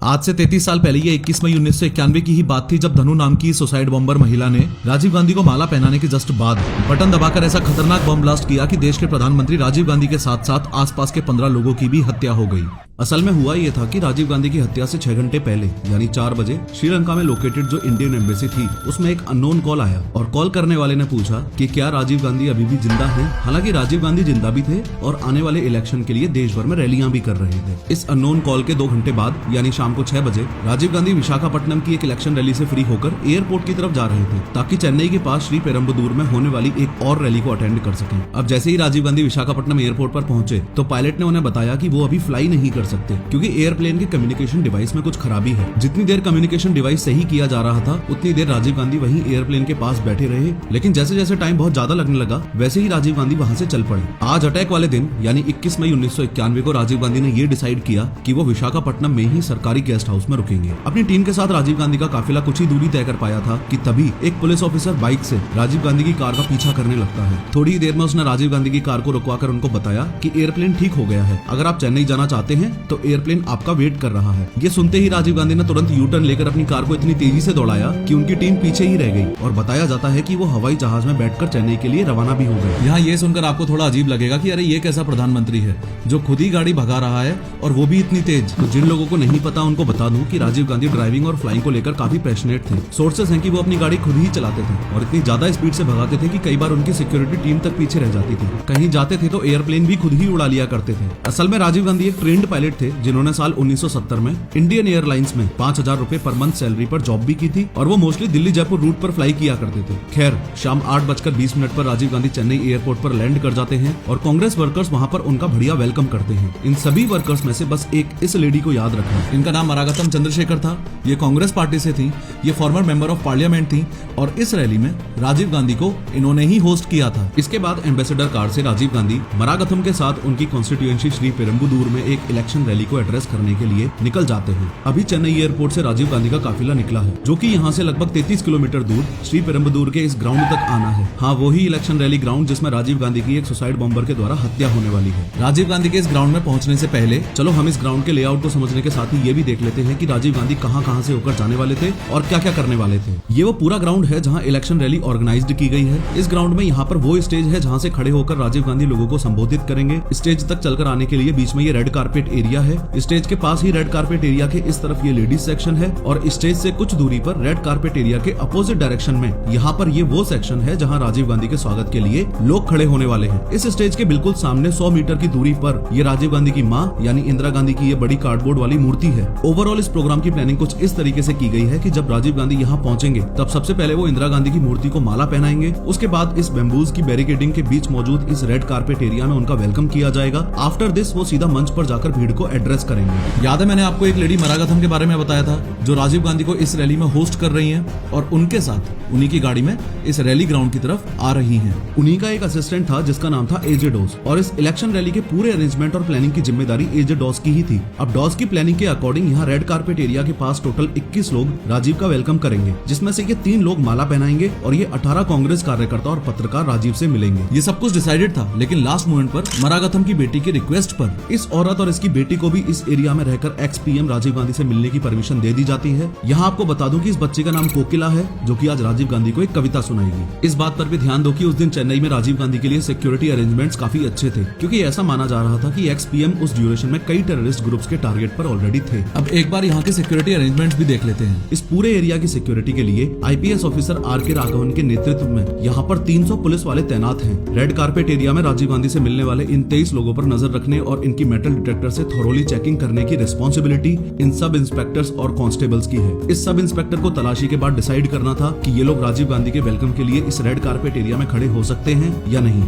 आज से 33 साल पहले ये 21 मई 1991 की ही बात थी जब धनु नाम की सुसाइड बॉम्बर महिला ने राजीव गांधी को माला पहनाने के जस्ट बाद बटन दबाकर ऐसा खतरनाक बम ब्लास्ट किया कि देश के प्रधानमंत्री राजीव गांधी के साथ साथ आसपास के 15 लोगों की भी हत्या हो गई। असल में हुआ ये था कि राजीव गांधी की हत्या से 6 घंटे पहले यानी 4 बजे श्रीलंका में लोकेटेड जो इंडियन एम्बेसी थी उसमें एक अननोन कॉल आया और कॉल करने वाले ने पूछा कि क्या राजीव गांधी अभी भी जिंदा हैं। हालांकि राजीव गांधी जिंदा भी थे और आने वाले इलेक्शन के लिए देश भर में रैलियां भी कर रहे थे। इस अननोन कॉल के 2 घंटे बाद यानी शाम को 6 बजे राजीव गांधी विशाखापट्टनम की एक इलेक्शन रैली से फ्री होकर एयरपोर्ट की तरफ जा रहे थे ताकि चेन्नई के पास श्री पेरम्बदूर में होने वाली एक और रैली को अटेंड कर सकें। अब जैसे ही राजीव गांधी विशाखापट्टनम एयरपोर्ट पर पहुंचे तो पायलट ने उन्हें बताया कि वो अभी फ्लाई नहीं कर सकते क्योंकि एयरप्लेन के कम्युनिकेशन डिवाइस में कुछ खराबी है। जितनी देर कम्युनिकेशन डिवाइस सही किया जा रहा था उतनी देर राजीव गांधी वहीं एयरप्लेन के पास बैठे रहे, लेकिन जैसे जैसे टाइम बहुत ज्यादा लगने लगा वैसे ही राजीव गांधी वहां से चल पड़े। आज अटैक वाले दिन यानी 21 मई 1991 को राजीव गांधी ने ये डिसाइड किया कि वो विशाखापट्टनम में ही सरकारी गेस्ट हाउस में रुकेंगे। अपनी टीम के साथ राजीव गांधी का काफिला कुछ ही दूरी तय कर पाया था कि तभी एक पुलिस ऑफिसर बाइक से राजीव गांधी की कार का पीछा करने लगता है। थोड़ी ही देर में उसने राजीव गांधी की कार को रुकवाकर उनको बताया कि एयरप्लेन ठीक हो गया है, अगर आप चेन्नई जाना चाहते हैं तो एयरप्लेन आपका वेट कर रहा है। ये सुनते ही राजीव गांधी ने तुरंत यू टर्न लेकर अपनी कार को इतनी तेजी से दौड़ाया कि उनकी टीम पीछे ही रह गई और बताया जाता है कि वो हवाई जहाज में बैठकर चेन्नई के लिए रवाना भी हो गए। यहाँ ये सुनकर आपको थोड़ा अजीब लगेगा कि अरे ये कैसा प्रधानमंत्री है जो खुद ही गाड़ी भगा रहा है और वो भी इतनी तेज। तो जिन लोगों को नहीं पता उनको बता दूं कि राजीव गांधी ड्राइविंग और फ्लाइंग को लेकर काफी पैशनेट थे। सोर्सेस हैं कि वो अपनी गाड़ी खुद ही चलाते थे और इतनी ज्यादा स्पीड से भगाते थे कि कई बार उनकी सिक्योरिटी टीम तक पीछे रह जाती थी। कहीं जाते थे तो एयरप्लेन भी खुद ही उड़ा लिया करते थे। असल में राजीव गांधी एक ट्रेंड पायलट थे जिन्होंने साल 1970 में इंडियन एयरलाइंस में 5,000 रुपए पर मंथ सैलरी पर जॉब भी की थी और वो मोस्टली दिल्ली जयपुर रूट पर फ्लाई किया करते थे। खैर शाम 8:20 पर राजीव गांधी चेन्नई एयरपोर्ट पर लैंड कर जाते हैं और कांग्रेस वर्कर्स वहां पर उनका बढ़िया वेलकम करते हैं। इन सभी वर्कर्स में से बस एक इस लेडी को याद रखना, इनका नाम मरागतम चंद्रशेखर था। ये कांग्रेस पार्टी से थी, ये फॉर्मर मेंबर ऑफ पार्लियामेंट थी और इस रैली में राजीव गांधी को इन्होंने ही होस्ट किया था। इसके बाद एम्बेसडर कार से राजीव गांधी मरागतम के साथ उनकी कॉन्स्टिट्यूएंसी श्री पेरम्बदूर में एक इलेक्शन रैली को एड्रेस करने के लिए निकल जाते हैं। अभी चेन्नई एयरपोर्ट से राजीव गांधी का काफिला निकला है जो कि यहाँ से लगभग 33 किलोमीटर दूर श्री पेरम्बदूर के इस ग्राउंड तक आना है। हाँ, वही इलेक्शन रैली ग्राउंड जिसमें राजीव गांधी की एक सुसाइड बॉम्बर के द्वारा हत्या होने वाली है। राजीव गांधी के इस ग्राउंड में पहुंचने से पहले चलो हम इस ग्राउंड के लेआउट को समझने के साथ ही ये भी देख लेते हैं कि राजीव गांधी कहां से होकर जाने वाले थे और क्या क्या करने वाले थे। ये वो पूरा ग्राउंड है जहाँ इलेक्शन रैली ऑर्गेनाइज्ड की गई है। इस ग्राउंड में यहाँ पर वो स्टेज है जहाँ से खड़े होकर राजीव गांधी लोगों को संबोधित करेंगे। स्टेज तक चलकर आने के लिए बीच में ये रेड कारपेट एरिया है। स्टेज के पास ही रेड कारपेट एरिया के इस तरफ ये लेडीज सेक्शन है और स्टेज से कुछ दूरी पर रेड कारपेट एरिया के अपोजिट डायरेक्शन में यहाँ पर ये वो सेक्शन है जहाँ राजीव गांधी के स्वागत के लिए लोग खड़े होने वाले हैं। इस स्टेज के बिल्कुल सामने 100 मीटर की दूरी पर ये राजीव गांधी की माँ यानी इंदिरा गांधी की ये बड़ी कार्डबोर्ड वाली मूर्ति है। ओवरऑल इस प्रोग्राम की प्लानिंग कुछ इस तरीके से की गई है कि जब राजीव गांधी यहाँ पहुंचेंगे तब सबसे पहले वो इंदिरा गांधी की मूर्ति को माला पहनाएंगे। उसके बाद इस बेम्बूज की बैरिकेडिंग के बीच मौजूद इस रेड कारपेट एरिया में उनका वेलकम किया जाएगा। आफ्टर दिस वो सीधा मंच पर जाकर भीड़ को एड्रेस करेंगे। याद है मैंने आपको एक लेडी मरागतम के बारे में बताया था जो राजीव गांधी को इस रैली में होस्ट कर रही हैं और उनके साथ उन्हीं की गाड़ी में इस रैली ग्राउंड की तरफ आ रही हैं। उन्हीं का एक असिस्टेंट था जिसका नाम था एजे डॉस और इस इलेक्शन रैली के पूरे अरेंजमेंट और प्लानिंग की जिम्मेदारी एजे डॉस की ही थी। अब डॉस की प्लानिंग के अकॉर्डिंग यहाँ रेड कारपेट एरिया के पास टोटल 21 लोग राजीव का वेलकम करेंगे, जिसमें से ये 3 लोग माला पहनाएंगे और ये 18 कांग्रेस कार्यकर्ता और पत्रकार राजीव से मिलेंगे। ये सब कुछ डिसाइडेड था, लेकिन लास्ट मोमेंट पर मरागतम की बेटी की रिक्वेस्ट पर इस औरत और इसकी बेटी को भी इस एरिया में रहकर एक्स पीएम राजीव गांधी से मिलने की परमिशन दे दी जाती है। यहाँ आपको बता दूं कि इस बच्चे का नाम कोकिला है जो कि आज राजीव गांधी को एक कविता सुनाएगी। इस बात पर भी ध्यान दो कि उस दिन चेन्नई में राजीव गांधी के लिए सिक्योरिटी अरेंजमेंट्स काफी अच्छे थे क्योंकि ऐसा माना जा रहा था कि एक्स पीएम उस ड्यूरेशन में कई टेररिस्ट ग्रुप्स के टारगेट पर ऑलरेडी थे। अब एक बार यहाँ के सिक्योरिटी अरेंजमेंट्स भी देख लेते हैं। इस पूरे एरिया की सिक्योरिटी के लिए आईपीएस ऑफिसर आर.के. राघवन के नेतृत्व में यहाँ पर 300 पुलिस वाले तैनात हैं। रेड कारपेट एरिया में राजीव गांधी से मिलने वाले इन 23 लोगों पर नजर रखने और इनकी मेटल डिटेक्टर से थोरोली चेकिंग करने की रिस्पॉन्सिबिलिटी इन सब इंस्पेक्टर्स और कांस्टेबल्स की है। इस सब इंस्पेक्टर को तलाशी के बाद डिसाइड करना था कि ये लोग राजीव गांधी के वेलकम के लिए इस रेड कारपेट एरिया में खड़े हो सकते हैं या नहीं।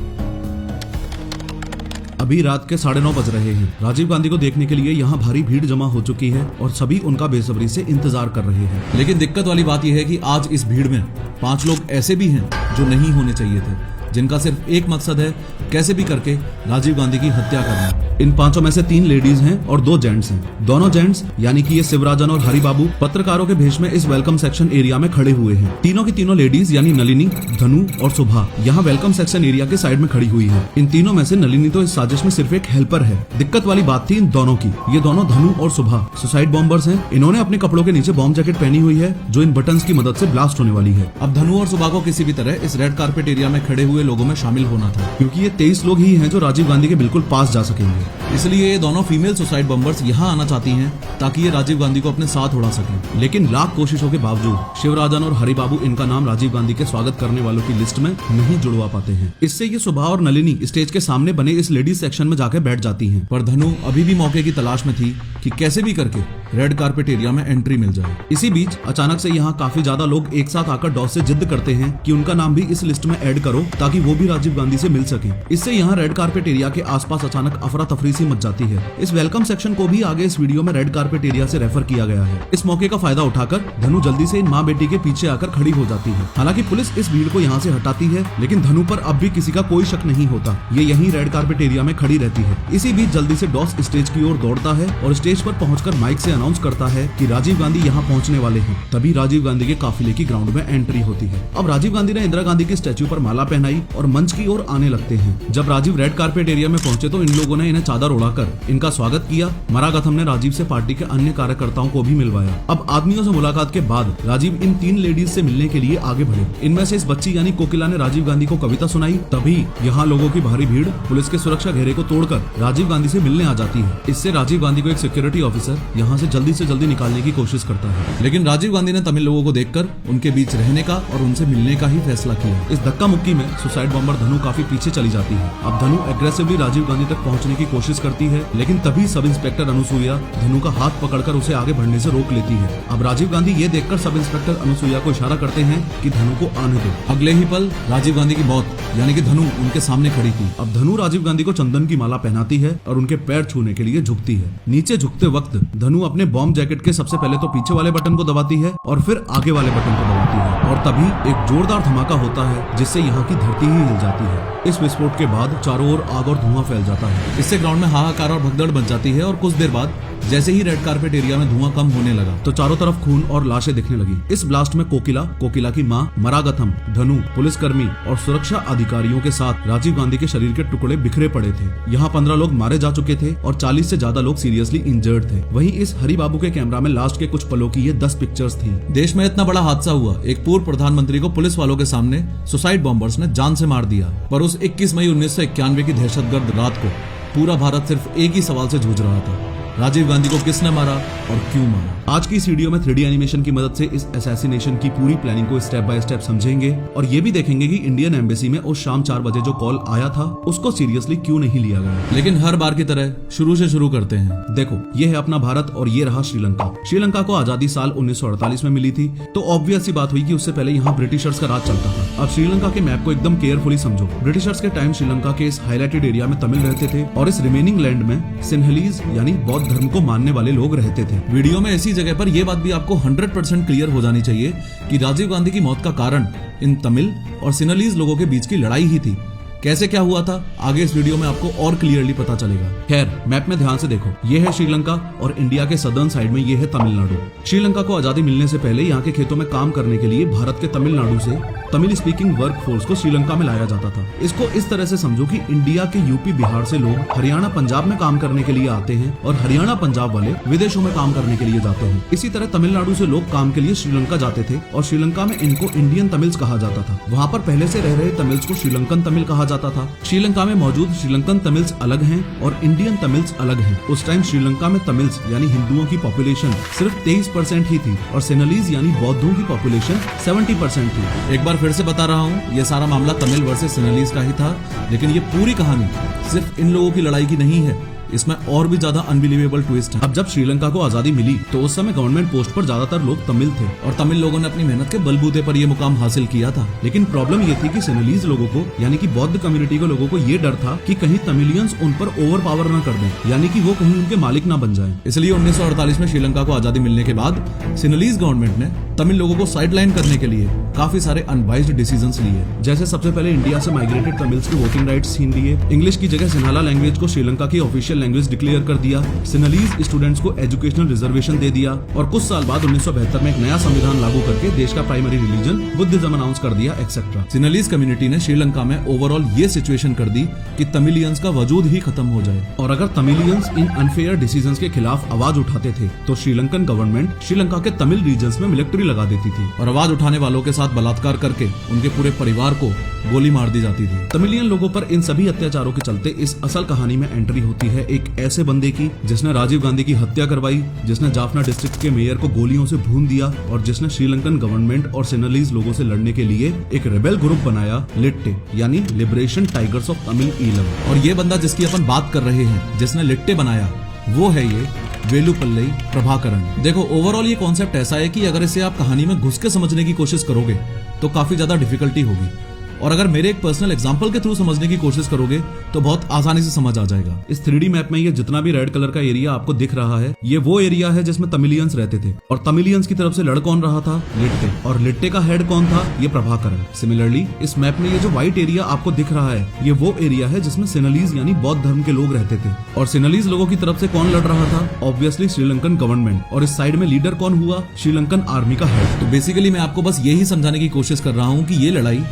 अभी रात के 9:30 बज रहे हैं। राजीव गांधी को देखने के लिए यहाँ भारी भीड़ जमा हो चुकी है और सभी उनका बेसब्री से इंतजार कर रहे हैं। लेकिन दिक्कत वाली बात यह है कि आज इस भीड़ में 5 लोग ऐसे भी हैं जो नहीं होने चाहिए थे। जिनका सिर्फ एक मकसद है, कैसे भी करके राजीव गांधी की हत्या करना। इन पांचों में से 3 लेडीज हैं और 2 जेंट्स हैं। दोनों जेंट्स यानी कि ये शिवराजन और हरिबाबू पत्रकारों के भेष में इस वेलकम सेक्शन एरिया में खड़े हुए हैं। तीनों की तीनों लेडीज यानी नलिनी, धनु और सुभा यहाँ वेलकम सेक्शन एरिया के साइड में खड़ी हुई है। इन तीनों में से नलिनी तो इस साजिश में सिर्फ एक हेल्पर है। दिक्कत वाली बात थी इन दोनों की। ये दोनों धनु और सुभा सुसाइड बॉम्बर्स हैं। इन्होंने अपने कपड़ों के नीचे बॉम्ब जैकेट पहनी हुई है जो इन बटन्स की मदद से ब्लास्ट होने वाली है। अब धनु और सुभा को किसी भी तरह इस रेड कारपेट एरिया में खड़े हुए लोगों में शामिल होना था, क्योंकि ये 23 लोग ही हैं जो राजीव गांधी के बिल्कुल पास जा सकेंगे। इसलिए ये दोनों फीमेल सुसाइड बॉम्बर्स यहाँ आना चाहती हैं ताकि ये राजीव गांधी को अपने साथ उड़ा सकें। लेकिन लाख कोशिशों के बावजूद शिवराजन और हरिबाबू इनका नाम राजीव गांधी के स्वागत करने वालों की लिस्ट में नहीं जुड़वा पाते हैं। इससे ये सुभा और नलिनी स्टेज के सामने बने इस लेडीज सेक्शन में जाकर बैठ जाती हैं। पर धनु अभी भी मौके की तलाश में थी कि कैसे भी करके रेड कारपेट एरिया में एंट्री मिल जाए। इसी बीच अचानक से यहाँ काफी ज्यादा लोग एक साथ आकर डॉस से जिद करते हैं कि उनका नाम भी इस लिस्ट में ऐड करो ताकि वो भी राजीव गांधी से मिल सके। इससे यहाँ रेड कारपेट एरिया के आसपास अचानक अफरा तफरी सी मच जाती है। इस वेलकम सेक्शन को भी आगे इस वीडियो में रेड कारपेट एरिया से रेफर किया गया है। इस मौके का फायदा उठाकर धनु जल्दी से इन माँ बेटी के पीछे आकर खड़ी हो जाती है। हालांकि पुलिस इस भीड़ को यहाँ से हटाती है, लेकिन धनु पर अब भी किसी का कोई शक नहीं होता। ये यहीं रेड कारपेट एरिया में खड़ी रहती है। इसी बीच जल्दी से डॉस स्टेज की ओर दौड़ता है और स्टेज पर पहुंचकर माइक से अनाउंस करता है कि राजीव गांधी यहाँ पहुंचने वाले हैं। तभी राजीव गांधी के काफिले की ग्राउंड में एंट्री होती है। अब राजीव गांधी ने इंदिरा गांधी के स्टैच्यू पर माला पहनाई और मंच की ओर आने लगते हैं। जब राजीव रेड कारपेट एरिया में पहुंचे तो इन लोगों ने इन्हें चादर उड़ाकर इनका स्वागत किया। मरागथम ने राजीव से पार्टी के अन्य कार्यकर्ताओं को भी मिलवाया। अब आदमियों से मुलाकात के बाद राजीव इन 3 लेडीज से मिलने के लिए आगे बढ़े। इनमें से इस बच्ची यानी कोकिला ने राजीव गांधी को कविता सुनाई। तभी यहाँ लोगों की भारी भीड़ पुलिस के सुरक्षा घेरे को तोड़कर राजीव गांधी से मिलने आ जाती है। इससे राजीव गांधी को एक सिक्योरिटी ऑफिसर यहाँ से जल्दी निकालने की कोशिश करता है, लेकिन राजीव गांधी ने तमिल लोगों को देखकर उनके बीच रहने का और उनसे मिलने का ही फैसला किया। इस धक्का मुक्की में सुसाइड बॉम्बर धनु काफी पीछे चली जाती है। अब धनु एग्रेसिवली राजीव गांधी तक पहुंचने की कोशिश करती है, लेकिन तभी सब इंस्पेक्टर अनुसुईया धनु का हाथ पकड़कर उसे आगे बढ़ने से रोक लेती है। अब राजीव गांधी ये देखकर सब इंस्पेक्टर अनुसुईया को इशारा करते हैं कि धनु को आने दो। अगले ही पल राजीव गांधी की मौत यानी कि धनु उनके सामने खड़ी थी। अब धनु राजीव गांधी को चंदन की माला पहनाती है और उनके पैर छूने के लिए झुकती है। नीचे झुकते वक्त धनु अपने बॉम्ब जैकेट के सबसे पहले तो पीछे वाले बटन को दबाती है और फिर आगे वाले बटन को दबाती है, और तभी एक जोरदार धमाका होता है जिससे यहाँ की धरती ही हिल जाती है। इस विस्फोट के बाद चारों ओर आग और धुआं फैल जाता है। इससे ग्राउंड में हाहाकार और भगदड़ मच जाती है और कुछ देर बाद जैसे ही रेड कारपेट एरिया में धुआं कम होने लगा तो चारों तरफ खून और लाशें दिखने लगी। इस ब्लास्ट में कोकिला की मां, मरागथम, धनु, पुलिसकर्मी और सुरक्षा अधिकारियों के साथ राजीव गांधी के शरीर के टुकड़े बिखरे पड़े थे। यहाँ 15 लोग मारे जा चुके थे और 40 से ज्यादा लोग सीरियसली इंजर्ड थे। वहीं इस हरिबाबू के कैमरा में लास्ट के कुछ पलों की ये 10 पिक्चर्स थी। देश में इतना बड़ा हादसा हुआ, एक पूर्व प्रधानमंत्री को पुलिस वालों के सामने सुसाइड बॉम्बर्स ने जान से मार दिया। पर उस 21 मई 1991 की दहशतगर्द रात को पूरा भारत सिर्फ एक ही सवाल से जूझ रहा था, राजीव गांधी को किसने मारा और क्यों मारा। आज की इस वीडियो में 3D एनिमेशन की मदद से इस असैसिनेशन की पूरी प्लानिंग को स्टेप बाय स्टेप समझेंगे और ये भी देखेंगे कि इंडियन एम्बेसी में उस शाम 4 बजे जो कॉल आया था उसको सीरियसली क्यों नहीं लिया गया। लेकिन हर बार की तरह शुरू से शुरू करते हैं। देखो, ये है अपना भारत और ये रहा श्रीलंका। श्रीलंका को आजादी साल 1948 में मिली थी, तो ऑब्वियस सी बात हुई कि उससे पहले यहाँ ब्रिटिशर्स का राज चलता था। अब श्रीलंका के मैप को एकदम केयरफुली समझो। ब्रिटिशर्स के टाइम श्रीलंका के इस हाईलाइटेड एरिया में तमिल रहते थे और इस रिमेनिंग लैंड में सिन्हलीज यानी बौद्ध धर्म को मानने वाले लोग रहते थे। वीडियो में ऐसी जगह पर यह बात भी आपको 100% क्लियर हो जानी चाहिए कि राजीव गांधी की मौत का कारण इन तमिल और सिन्हलीज लोगों के बीच की लड़ाई ही थी। कैसे क्या हुआ था आगे इस वीडियो में आपको और क्लियरली पता चलेगा। खैर, मैप में ध्यान से देखो, ये है श्रीलंका और इंडिया के सदर्न साइड में ये है तमिलनाडु। श्रीलंका को आजादी मिलने से पहले यहाँ के खेतों में काम करने के लिए भारत के तमिलनाडु से तमिल स्पीकिंग वर्क फोर्स को श्रीलंका में लाया जाता था। इसको इस तरह से समझो कि इंडिया के यूपी बिहार से लोग हरियाणा पंजाब में काम करने के लिए आते हैं और हरियाणा पंजाब वाले विदेशों में काम करने के लिए जाते हैं। इसी तरह तमिलनाडु से लोग काम के लिए श्रीलंका जाते थे और श्रीलंका में इनको इंडियन तमिल्स कहा जाता था। वहाँ पर पहले से रह रहे तमिल्स को श्रीलंकन तमिल कहा जाता था। श्रीलंका में मौजूद श्रीलंकन तमिल्स अलग हैं और इंडियन तमिल्स अलग हैं। उस टाइम श्रीलंका में तमिल्स यानी हिंदुओं की पॉपुलेशन सिर्फ 23% ही थी और सिन्हलीज यानी बौद्धों की पॉपुलेशन 70% थी। एक बार फिर से बता रहा हूँ, ये सारा मामला तमिल वर्सेस सिन्हलीज का ही था, लेकिन ये पूरी कहानी सिर्फ इन लोगों की लड़ाई की नहीं है। इसमें और भी ज्यादा अनबिलीवेबल ट्विस्ट है। अब जब श्रीलंका को आजादी मिली तो उस समय गवर्नमेंट पोस्ट पर ज्यादातर लोग तमिल थे और तमिल लोगों ने अपनी मेहनत के बलबूते पर यह मुकाम हासिल किया था। लेकिन प्रॉब्लम ये थी कि सिन्हलीज लोगों को यानी कि बौद्ध कम्युनिटी के लोगों को ये डर था कि कहीं तमिलियंस उन पर ओवर पावर न कर दें, यानी कि वो कहीं उनके मालिक न बन जाएं। इसलिए 1948 में श्रीलंका को आजादी मिलने के बाद सिन्हलीज गवर्नमेंट ने तमिल लोगों को साइडलाइन करने के लिए काफी सारे अनवाइज्ड डिसीजंस लिए। जैसे सबसे पहले इंडिया से माइग्रेटेड तमिल्स की वोटिंग राइट्स छीन लिए, इंग्लिश की जगह सिन्हाला लैंग्वेज को श्रीलंका की ऑफिशियल लैंग्वेज डिक्लेयर कर दिया, सिन्हलीज स्टूडेंट्स को एजुकेशनल रिजर्वेशन दे दिया और कुछ साल बाद 1972 में एक नया संविधान लागू करके देश का प्राइमरी रिलीजन बुद्धिज्म अनाउंस कर दिया एक्सेट्रा। सिन्हलीज कम्युनिटी ने श्रीलंका में ओवरऑल ये सिचुएशन कर दी कि तमिलियंस का वजूद ही खत्म हो जाए, और अगर तमिलियंस इन अनफेयर डिसीजंस के खिलाफ आवाज उठाते थे तो श्रीलंकन गवर्नमेंट श्रीलंका के तमिल रीजन्स में मिलिट्री लगा देती थी और आवाज उठाने वालों के साथ बलात्कार करके उनके पूरे परिवार को गोली मार दी जाती थी। तमिलियन लोगों पर इन सभी अत्याचारों के चलते इस असल कहानी में एंट्री होती है एक ऐसे बंदे की जिसने राजीव गांधी की हत्या करवाई, जिसने जाफना डिस्ट्रिक्ट के मेयर को गोलियों से भून दिया और जिसने श्रीलंकन गवर्नमेंट और सिन्हलीज लोगों से लड़ने के लिए एक रेबेल ग्रुप बनाया, लिट्टे यानी liberation tigers of Tamil Eelam. और ये बंदा जिसकी अपन बात कर रहे हैं, जिसने लिट्टे बनाया, वो है ये वेलुपल्ली प्रभाकरण। देखो, ओवरऑल ये कॉन्सेप्ट ऐसा है कि अगर इसे आप कहानी में घुस के समझने की कोशिश करोगे तो काफी ज्यादा डिफिकल्टी होगी, और अगर मेरे एक पर्सनल एग्जांपल के थ्रू समझने की कोशिश करोगे तो बहुत आसानी से समझ आ जाएगा। इस 3D मैप में ये जितना भी रेड कलर का एरिया आपको दिख रहा है, ये वो एरिया है जिसमें तमिलियंस रहते थे, और तमिलियंस की तरफ से लड़ कौन रहा था? लिट्टे, और लिट्टे का हेड कौन था? ये प्रभाकरण। सिमिलरली इस मैप में ये जो व्हाइट एरिया आपको दिख रहा है, ये वो एरिया है जिसमें सिन्हलीज यानी बौद्ध धर्म के लोग रहते थे, और सिन्हलीज लोगों की तरफ से कौन लड़ रहा था? ऑब्वियसली श्रीलंकन गवर्नमेंट, और इस साइड में लीडर कौन हुआ? श्रीलंकन आर्मी का हेड। तो बेसिकली मैं आपको बस यही समझाने की कोशिश कर रहा हूँ कि ये लड़ाई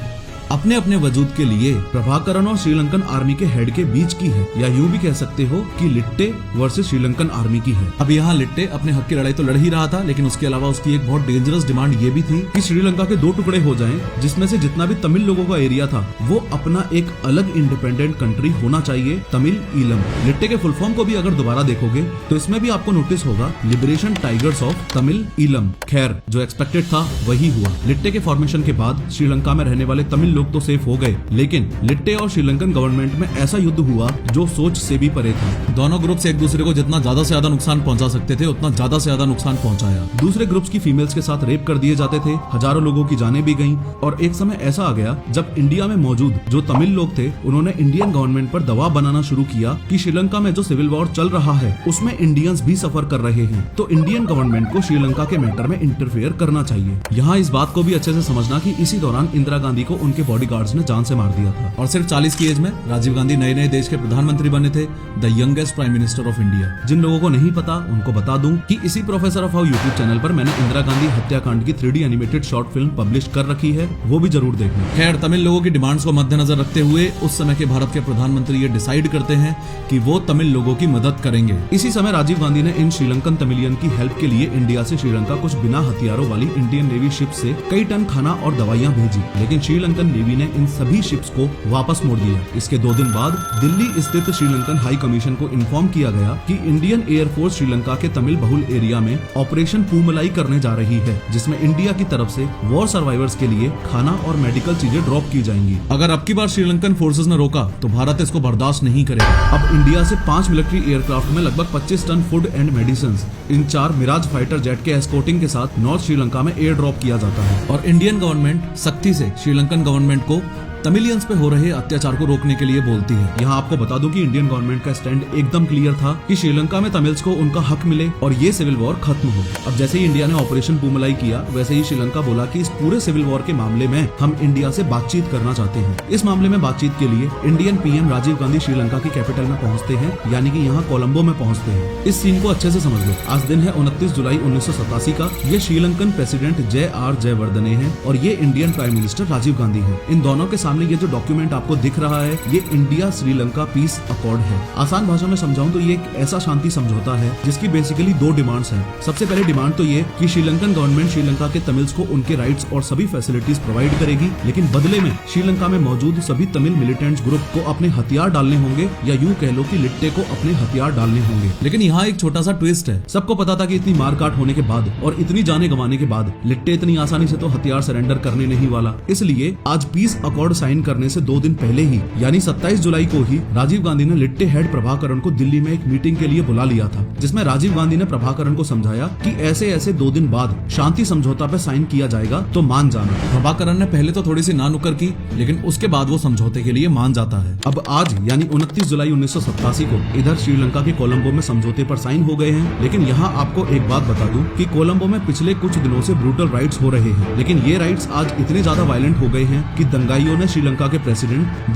अपने अपने वजूद के लिए प्रभाकरण और श्रीलंकन आर्मी के हेड के बीच की है, या यूं भी कह सकते हो कि लिट्टे वर्सेस श्रीलंकन आर्मी की है। अब यहाँ लिट्टे अपने हक की लड़ाई तो लड़ ही रहा था, लेकिन उसके अलावा उसकी एक बहुत डेंजरस डिमांड ये भी थी कि श्रीलंका के 2 टुकड़े हो जाएं, जिसमें से जितना भी तमिल लोगों का एरिया था वो अपना एक अलग इंडिपेंडेंट कंट्री होना चाहिए, तमिल ईलम। लिट्टे के फुल फॉर्म को भी अगर दोबारा देखोगे तो इसमें भी आपको नोटिस होगा liberation tigers of Tamil Eelam. खैर, जो एक्सपेक्टेड था वही हुआ। लिट्टे के फॉर्मेशन के बाद श्रीलंका में रहने वाले तमिल लोग तो सेफ हो गए, लेकिन लिट्टे और श्रीलंकन गवर्नमेंट में ऐसा युद्ध हुआ जो सोच से भी परे था। दोनों ग्रुप्स एक दूसरे को जितना ज्यादा से ज्यादा नुकसान पहुंचा सकते थे उतना ज्यादा से ज्यादा नुकसान पहुंचाया। दूसरे ग्रुप्स की फीमेल्स के साथ रेप कर दिए जाते थे, हजारों लोगों की जानें भी गईं, और एक समय ऐसा आ गया जब इंडिया में मौजूद जो तमिल लोग थे उन्होंने इंडियन गवर्नमेंट पर दबाव बनाना शुरू किया कि श्रीलंका में जो सिविल वॉर चल रहा है उसमें इंडियंस भी सफर कर रहे हैं, तो इंडियन गवर्नमेंट को श्रीलंका के मैटर में इंटरफेयर करना चाहिए। यहाँ इस बात को भी अच्छे से समझना कि इसी दौरान इंदिरा गांधी को उनके बॉडीगार्ड्स ने जान से मार दिया था, और सिर्फ 40 की एज में राजीव गांधी नए नए देश के प्रधानमंत्री बने थे, the youngest prime minister of India. जिन लोगों को नहीं पता उनको बता दूं कि इसी professor of how YouTube channel पर मैंने इंदिरा गांधी हत्याकांड की 3D animated short film publish कर रखी है, वो भी जरूर देखना। खैर, तमिल लोगों की डिमांड्स को मद्देनजर रखते हुए उस समय के भारत के प्रधानमंत्री ये डिसाइड करते हैं कि वो तमिल लोगों की मदद करेंगे। इसी समय राजीव गांधी ने इन श्रीलंकन तमिलियन की हेल्प के लिए इंडिया से श्रीलंका कुछ बिना हथियारों वाली इंडियन नेवी शिप से कई टन खाना और दवाइयां भेजी, लेकिन श्रीलंकन नेवी ने इन सभी शिप्स को वापस मोड़ दिया। इसके 2 दिन बाद दिल्ली स्थित श्रीलंकन हाई कमीशन को इन्फॉर्म किया गया कि इंडियन एयरफोर्स श्रीलंका के तमिल बहुल एरिया में ऑपरेशन पूमलाई करने जा रही है, जिसमें इंडिया की तरफ से वॉर सर्वाइवर्स के लिए खाना और मेडिकल चीजें ड्रॉप की जाएंगी। अगर अब की बार श्रीलंकन फोर्सेस ने रोका तो भारत इसको बर्दाश्त नहीं करेगा। अब इंडिया से 5 मिलिट्री एयरक्राफ्ट में लगभग 25 ton food and medicine in 4 Mirage fighter jet के एस्कॉर्टिंग के साथ नॉर्थ श्रीलंका में एयर ड्रॉप किया जाता है, और इंडियन गवर्नमेंट सख्ती से श्रीलंकन गवर्नमेंट को तमिलियंस पे हो रहे अत्याचार को रोकने के लिए बोलती है। यहाँ आपको बता दूं कि इंडियन गवर्नमेंट का स्टैंड एकदम क्लियर था कि श्रीलंका में तमिल्स को उनका हक मिले और ये सिविल वॉर खत्म हो। अब जैसे ही इंडिया ने ऑपरेशन पूमलाई किया, वैसे ही श्रीलंका बोला कि इस पूरे सिविल वॉर के मामले में हम इंडिया से बातचीत करना चाहते हैं। इस मामले में बातचीत के लिए इंडियन पीएम राजीव गांधी श्रीलंका की कैपिटल में पहुंचते हैं, यानी कि यहाँ कोलंबो में पहुंचते हैं। इस सीन को अच्छे से समझ लो। आज दिन है 29 जुलाई 1987 का। ये श्रीलंकन प्रेसिडेंट JR जयवर्धने हैं और ये Indian prime minister Rajiv Gandhi है। इन दोनों के सामने ये जो डॉक्यूमेंट आपको दिख रहा है, ये इंडिया श्रीलंका पीस अकॉर्ड है। आसान भाषा में समझाऊं तो ये एक ऐसा शांति समझौता है जिसकी बेसिकली 2 डिमांड्स हैं। सबसे पहले डिमांड तो ये कि श्रीलंकन गवर्नमेंट श्रीलंका के तमिल्स को उनके राइट्स और सभी फैसिलिटीज प्रोवाइड करेगी, लेकिन बदले में श्रीलंका में मौजूद सभी तमिल मिलिटेंट्स ग्रुप को अपने हथियार डालने होंगे, या यूं कह लो कि लिट्टे को अपने हथियार डालने होंगे। लेकिन यहाँ एक छोटा सा ट्विस्ट है। सबको पता था कि इतनी मारकाट होने के बाद और इतनी जाने गंवाने के बाद लिट्टे इतनी आसानी से तो हथियार सरेंडर करने नहीं वाला, इसलिए आज पीस अकॉर्ड साइन करने से 2 दिन पहले ही यानी 27 जुलाई को ही राजीव गांधी ने लिट्टे हेड प्रभाकरण को दिल्ली में एक मीटिंग के लिए बुला लिया था, जिसमें राजीव गांधी ने प्रभाकरण को समझाया कि ऐसे ऐसे 2 दिन बाद शांति समझौता पे साइन किया जाएगा तो मान जाना। प्रभाकरण ने पहले तो थोड़ी सी नानुकर की, लेकिन उसके बाद वो समझौते के लिए मान जाता है। अब आज यानी 29 जुलाई 1987 को इधर श्रीलंका के कोलंबो में समझौते पर साइन हो गए हैं। लेकिन यहाँ आपको एक बात बता दूं कि कोलंबो में पिछले कुछ दिनों से ब्रूटल राइट्स हो रहे हैं, लेकिन ये राइट्स आज इतने ज्यादा वायलेंट हो गए हैं कि दंगाइयों ने श्रीलंका के प्रेसिडेंट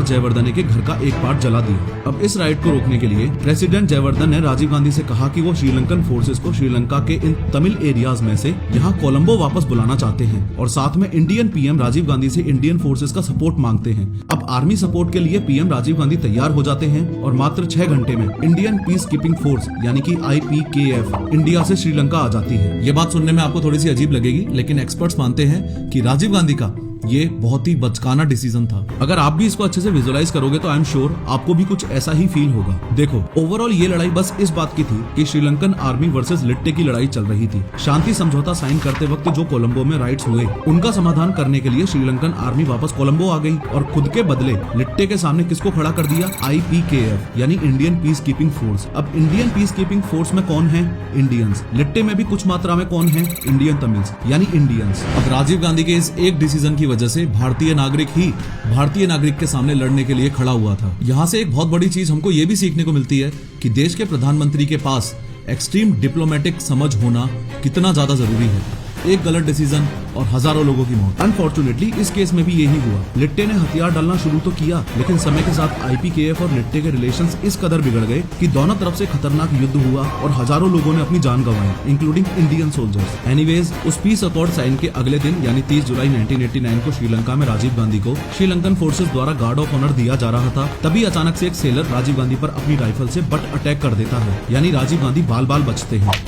जयवर्धने के घर का एक पार्ट जला दिया। अब इस राइट को रोकने के लिए प्रेसिडेंट जयवर्धन ने राजीव गांधी से कहा कि वो श्रीलंकन फोर्सेस को श्रीलंका के इन तमिल एरियाज में से यहाँ कोलंबो वापस बुलाना चाहते हैं और साथ में इंडियन पीएम राजीव गांधी से इंडियन फोर्सेस का सपोर्ट मांगते हैं। अब आर्मी सपोर्ट के लिए पीएम राजीव गांधी तैयार हो जाते हैं और मात्र 6 घंटे में इंडियन पीस कीपिंग फोर्स यानी कि IPKF इंडिया से श्रीलंका आ जाती है। ये बात सुनने में आपको थोड़ी सी अजीब लगेगी, लेकिन एक्सपर्ट्स मानते हैं कि राजीव गांधी का ये बहुत ही बचकाना डिसीजन था। अगर आप भी इसको अच्छे से विजुअलाइज करोगे तो आई एम श्योर आपको भी कुछ ऐसा ही फील होगा। देखो, ओवरऑल ये लड़ाई बस इस बात की थी कि श्रीलंकन आर्मी वर्सेस लिट्टे की लड़ाई चल रही थी। शांति समझौता साइन करते वक्त जो कोलंबो में राइट्स हुए उनका समाधान करने के लिए श्रीलंकन आर्मी वापस कोलंबो आ गई और खुद के बदले लिट्टे के सामने किसको खड़ा कर दिया? IPKF यानी इंडियन पीस कीपिंग फोर्स। अब इंडियन पीस कीपिंग फोर्स में कौन है? इंडियंस। लिट्टे में भी कुछ मात्रा में कौन है? इंडियन तमिल्स यानी इंडियंस। अब राजीव गांधी के इस एक डिसीजन की वजह से भारतीय नागरिक के सामने लड़ने के लिए खड़ा हुआ था। यहाँ से एक बहुत बड़ी चीज हमको ये भी सीखने को मिलती है कि देश के प्रधानमंत्री के पास एक्सट्रीम डिप्लोमेटिक समझ होना कितना ज्यादा जरूरी है। एक गलत डिसीजन और हजारों लोगों की मौत। अनफॉर्चुनेटली इस केस में भी यही हुआ। लिट्टे ने हथियार डालना शुरू तो किया, लेकिन समय के साथ IPKF और लिट्टे के रिलेशंस इस कदर बिगड़ गए कि दोनों तरफ से खतरनाक युद्ध हुआ और हजारों लोगों ने अपनी जान गंवाई, इंक्लूडिंग इंडियन सोल्जर्स। एनीवेज, उस पीस अकॉर्ड साइन के अगले दिन यानी 30 जुलाई 1989 को श्रीलंका में राजीव गांधी को श्रीलंकन फोर्सेस द्वारा गार्ड ऑफ ऑनर दिया जा रहा था। तभी अचानक से एक सेलर राजीव गांधी पर अपनी राइफल से बट अटैक कर देता है, यानी राजीव गांधी बाल बाल बचते हैं।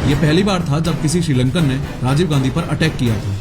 ये पहली बार था जब किसी श्रीलंकन ने राजीव गांधी पर अटैक किया था।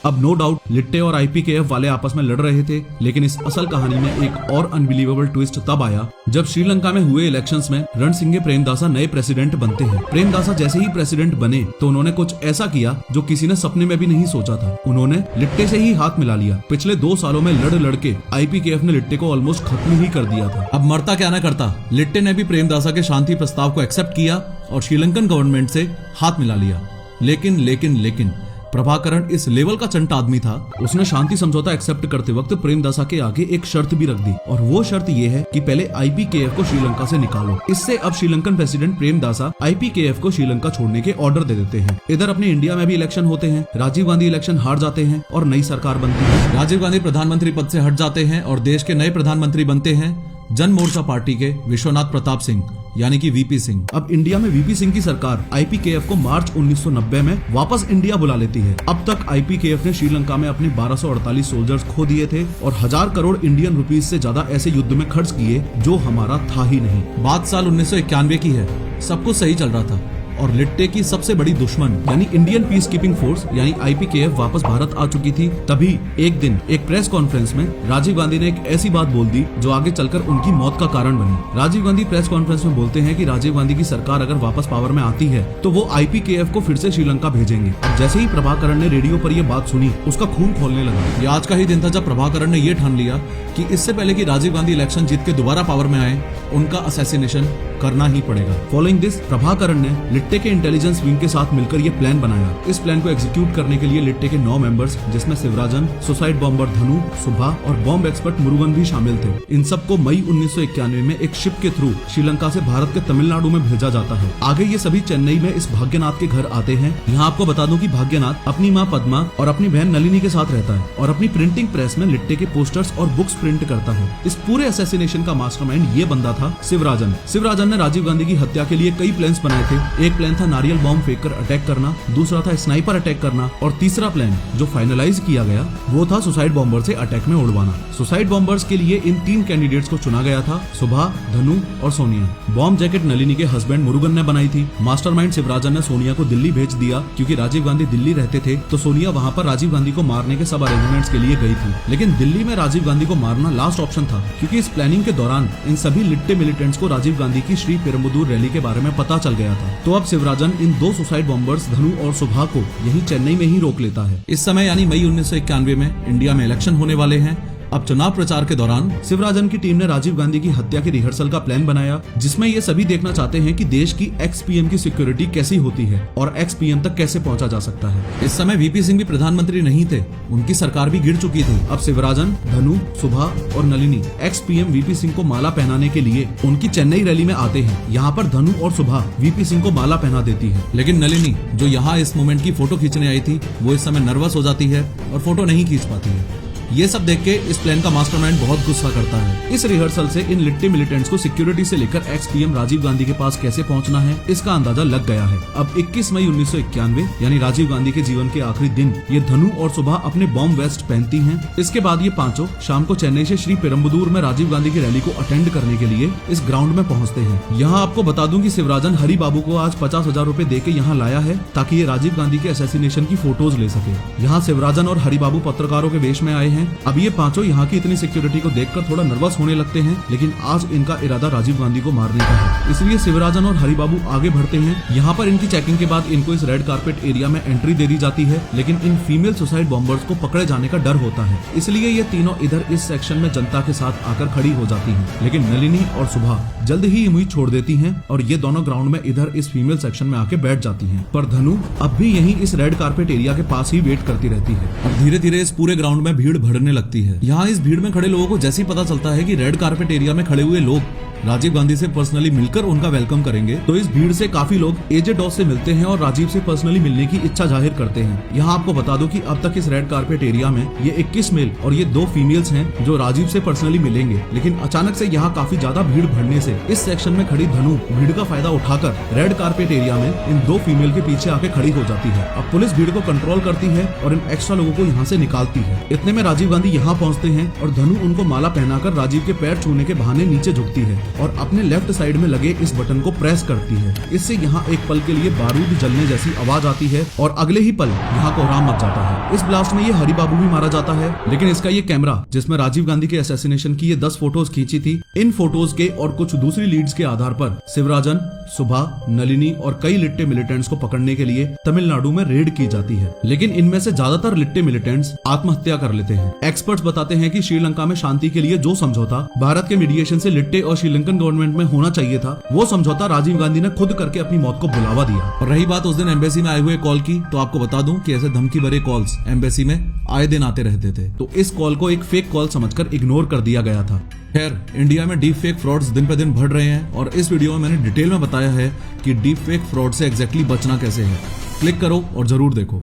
अब नो डाउट लिट्टे और IPKF वाले आपस में लड़ रहे थे, लेकिन इस असल कहानी में एक और अनबिलीवेबल ट्विस्ट तब आया जब श्रीलंका में हुए इलेक्शंस में रणसिंघे प्रेमदासा नए प्रेसिडेंट बनते हैं। प्रेमदासा जैसे ही प्रेसिडेंट बने तो उन्होंने कुछ ऐसा किया जो किसी ने सपने में भी नहीं सोचा था। उन्होंने लिट्टे से ही हाथ मिला लिया। पिछले 2 सालों में लड़ के IPKF ने लिट्टे को ऑलमोस्ट खत्म ही कर दिया था। अब मरता क्या ना करता, लिट्टे ने भी प्रेमदासा के शांति प्रस्ताव को एक्सेप्ट किया और श्रीलंकन गवर्नमेंट से हाथ मिला लिया। लेकिन प्रभाकरण इस लेवल का चंट आदमी था, उसने शांति समझौता एक्सेप्ट करते वक्त प्रेमदासा के आगे एक शर्त भी रख दी और वो शर्त ये है कि पहले IPKF को श्रीलंका से निकालो। इससे अब श्रीलंकन प्रेसिडेंट प्रेमदासा IPKF को श्रीलंका छोड़ने के ऑर्डर दे देते हैं। इधर अपने इंडिया में भी इलेक्शन होते हैं, राजीव गांधी इलेक्शन हार जाते हैं और नई सरकार बनती है। राजीव गांधी प्रधानमंत्री पद से हट जाते हैं और देश के नए प्रधानमंत्री बनते हैं जन मोर्चा पार्टी के विश्वनाथ प्रताप सिंह यानी कि VP सिंह। अब इंडिया में VP सिंह की सरकार IPKF को मार्च 1990 में वापस इंडिया बुला लेती है। अब तक IPKF ने श्रीलंका में अपने 1248 सोल्जर्स खो दिए थे और 1000 करोड़ इंडियन रुपीस से ज्यादा ऐसे युद्ध में खर्च किए जो हमारा था ही नहीं। बात साल 1991 की है, सब कुछ सही चल रहा था और लिट्टे की सबसे बड़ी दुश्मन यानी इंडियन पीस कीपिंग फोर्स यानी IPKF वापस भारत आ चुकी थी। तभी एक दिन एक प्रेस कॉन्फ्रेंस में राजीव गांधी ने एक ऐसी बात बोल दी जो आगे चलकर उनकी मौत का कारण बनी। राजीव गांधी प्रेस कॉन्फ्रेंस में बोलते हैं कि राजीव गांधी की सरकार अगर वापस पावर में आती है तो वो IPKF को फिर से श्रीलंका भेजेंगे। अब जैसे ही प्रभाकरण ने रेडियो पर यह बात सुनी, उसका खून खौलने लगा। ये आज का ही दिन था जब प्रभाकरण ने यह ठान लिया कि इससे पहले कि राजीव गांधी इलेक्शन जीत के दोबारा पावर में आए, उनका असैसिनेशन करना ही पड़ेगा। फॉलोइंग दिस, प्रभाकरण ने लिट्टे के इंटेलिजेंस विंग के साथ मिलकर ये प्लान बनाया। इस प्लान को एग्जीक्यूट करने के लिए लिट्टे के 9 मेंबर्स जिसमें शिवराजन, सुसाइड बॉम्बर धनु, सुभा और बॉम्ब एक्सपर्ट मुरुगन भी शामिल थे। इन सबको मई 1991 में एक शिप के थ्रू श्रीलंका से भारत के तमिलनाडु में भेजा जाता है। आगे ये सभी चेन्नई में इस भाग्यनाथ के घर आते हैं। यहाँ आपको बता दूं कि भाग्यनाथ अपनी माँ पद्मा और अपनी बहन नलिनी के साथ रहता है और अपनी प्रिंटिंग प्रेस में लिट्टे के पोस्टर्स और बुक्स प्रिंट करता है। इस पूरे असैसिनेशन का मास्टरमाइंड ये बंदा था शिवराजन। शिवराजन ने राजीव गांधी की हत्या के लिए कई प्लान्स बनाए थे। एक प्लान था नारियल बॉम्ब फेंक कर अटैक करना, दूसरा था स्नाइपर अटैक करना और तीसरा प्लान जो फाइनलाइज किया गया वो था सुसाइड बॉम्बर से अटैक में उड़वाना। सुसाइड बॉम्बर्स के लिए इन 3 कैंडिडेट्स को चुना गया था, सुभा, धनु और सोनिया। बॉम्ब जैकेट नलिनी के हस्बैंड मुरुगन ने बनाई थी। मास्टरमाइंड शिवराजन ने सोनिया को दिल्ली भेज दिया क्योंकि राजीव गांधी दिल्ली रहते थे तो सोनिया वहाँ पर राजीव गांधी को मारने के सब अरेंजमेंट्स के लिए गई थी। लेकिन दिल्ली में राजीव गांधी को मारना लास्ट ऑप्शन था क्योंकि इस प्लानिंग के दौरान इन सभी लिट्टे मिलिटेंट्स को राजीव गांधी की श्री पेरुम्बदूर रैली के बारे में पता चल गया था। तो अब शिवराजन इन दो सुसाइड बॉम्बर्स धनु और सुभा को यहीं चेन्नई में ही रोक लेता है। इस समय यानी मई 1991 में इंडिया में इलेक्शन होने वाले हैं। अब चुनाव प्रचार के दौरान शिवराजन की टीम ने राजीव गांधी की हत्या की रिहर्सल का प्लान बनाया, जिसमें ये सभी देखना चाहते हैं कि देश की एक्स पीएम की सिक्योरिटी कैसी होती है और एक्स पीएम तक कैसे पहुंचा जा सकता है। इस समय वीपी सिंह भी प्रधानमंत्री नहीं थे, उनकी सरकार भी गिर चुकी थी। अब शिवराजन, धनु, सुभा और Nalini x PM VP Singh को माला पहनाने के लिए उनकी चेन्नई रैली में आते हैं। यहाँ पर धनु और सुभा वीपी सिंह को माला पहना देती है, लेकिन नलिनी जो यहाँ इस मोमेंट की फोटो खींचने आई थी वो इस समय नर्वस हो जाती है और फोटो नहीं खींच पाती है। ये सब देख के इस प्लान का मास्टरमाइंड बहुत गुस्सा करता है। इस रिहर्सल से इन लिट्टे मिलिटेंट्स को सिक्योरिटी से लेकर एक्स पीएम राजीव गांधी के पास कैसे पहुंचना है इसका अंदाजा लग गया है। अब 21 मई 1991 यानी राजीव गांधी के जीवन के आखिरी दिन ये धनु और सुभा अपने बॉम्ब वेस्ट पहनती हैं। इसके बाद ये पांचों शाम को चेन्नई से श्री पेरम्बदूर में राजीव गांधी की रैली को अटेंड करने के लिए इस ग्राउंड में पहुँचते हैं। यहाँ आपको बता दूं कि शिवराजन हरि बाबू को आज 50,000 रूपए दे के यहाँ लाया है ताकि ये राजीव गांधी के असैसिनेशन की फोटोज ले सके। यहाँ शिवराजन और हरि बाबू पत्रकारों के वेश में आए हैं। अब ये पांचों यहाँ की इतनी सिक्योरिटी को देखकर थोड़ा नर्वस होने लगते हैं, लेकिन आज इनका इरादा राजीव गांधी को मारने का है, इसलिए शिवराजन और हरि बाबू आगे बढ़ते हैं। यहाँ पर इनकी चेकिंग के बाद इनको इस रेड कारपेट एरिया में एंट्री दे दी जाती है, लेकिन इन फीमेल सुसाइड बॉम्बर्स को पकड़े जाने का डर होता है, इसलिए ये तीनों इधर इस सेक्शन में जनता के साथ आकर खड़ी हो जाती हैं। लेकिन नलिनी और सुभा जल्द ही उम्मीद छोड़ देती हैं और ये दोनों ग्राउंड में इधर इस फीमेल सेक्शन में आके बैठ जाती हैं। पर धनु अब भी यहीं इस रेड कारपेट एरिया के पास ही वेट करती रहती है। अब धीरे धीरे इस पूरे ग्राउंड में भीड़ बढ़ने लगती है। यहाँ इस भीड़ में खड़े लोगों को जैसे ही पता चलता है कि रेड कारपेट एरिया में खड़े हुए लोग राजीव गांधी से पर्सनली मिलकर उनका वेलकम करेंगे, तो इस भीड़ से काफी लोग एजेड डॉस से मिलते हैं और राजीव से पर्सनली मिलने की इच्छा जाहिर करते हैं। यहाँ आपको बता दो कि अब तक इस रेड कारपेट एरिया में ये 21 मेल और ये 2 फीमेल्स हैं जो राजीव से पर्सनली मिलेंगे, लेकिन अचानक से यहाँ काफी ज्यादा भीड़ बढ़ने से इस सेक्शन में खड़ी धनु भीड़ का फायदा उठाकर रेड कारपेट एरिया में इन 2 फीमेल के पीछे आके खड़ी हो जाती है। अब पुलिस भीड़ को कंट्रोल करती है और इन एक्स्ट्रा लोगों को यहाँ से निकालती है। इतने में राजीव गांधी यहाँ पहुँचते हैं और धनु उनको माला पहनाकर राजीव के पैर छूने के बहाने नीचे झुकती है और अपने लेफ्ट साइड में लगे इस बटन को प्रेस करती है। इससे यहाँ एक पल के लिए बारूद जलने जैसी आवाज आती है और अगले ही पल यहाँ कोहराम मच जाता है। इस ब्लास्ट में ये हरि बाबू भी मारा जाता है, लेकिन इसका ये कैमरा जिसमें राजीव गांधी के असैसिनेशन की ये 10 फोटोज खींची थी, इन फोटोज के और कुछ दूसरी लीड्स के आधार पर शिवराजन, सुभा, नलिनी और कई लिट्टे मिलिटेंट्स को पकड़ने के लिए तमिलनाडु में रेड की जाती है, लेकिन इनमें से ज्यादातर लिट्टे मिलिटेंट्स आत्महत्या कर लेते हैं। एक्सपर्ट्स बताते हैं कि श्रीलंका में शांति के लिए जो समझौता भारत के मीडिएशन से लिट्टे और श्रीलंकन गवर्नमेंट में होना चाहिए था, वो समझौता राजीव गांधी ने खुद करके अपनी मौत को बुलावा दिया। और रही बात उस दिन एम्बेसी में आए हुए कॉल की, तो आपको बता दूं कि ऐसे धमकी भरे कॉल्स एम्बेसी में आए दिन आते रहते थे, तो इस कॉल को एक फेक कॉल समझकर इग्नोर कर दिया गया था। खैर, इंडिया में डीप फेक फ्रॉड्स दिन पे दिन बढ़ रहे हैं और इस वीडियो में मैंने डिटेल में बताया है कि डीप फेक फ्रॉड से एग्जैक्टली बचना कैसे है। क्लिक करो और जरूर देखो।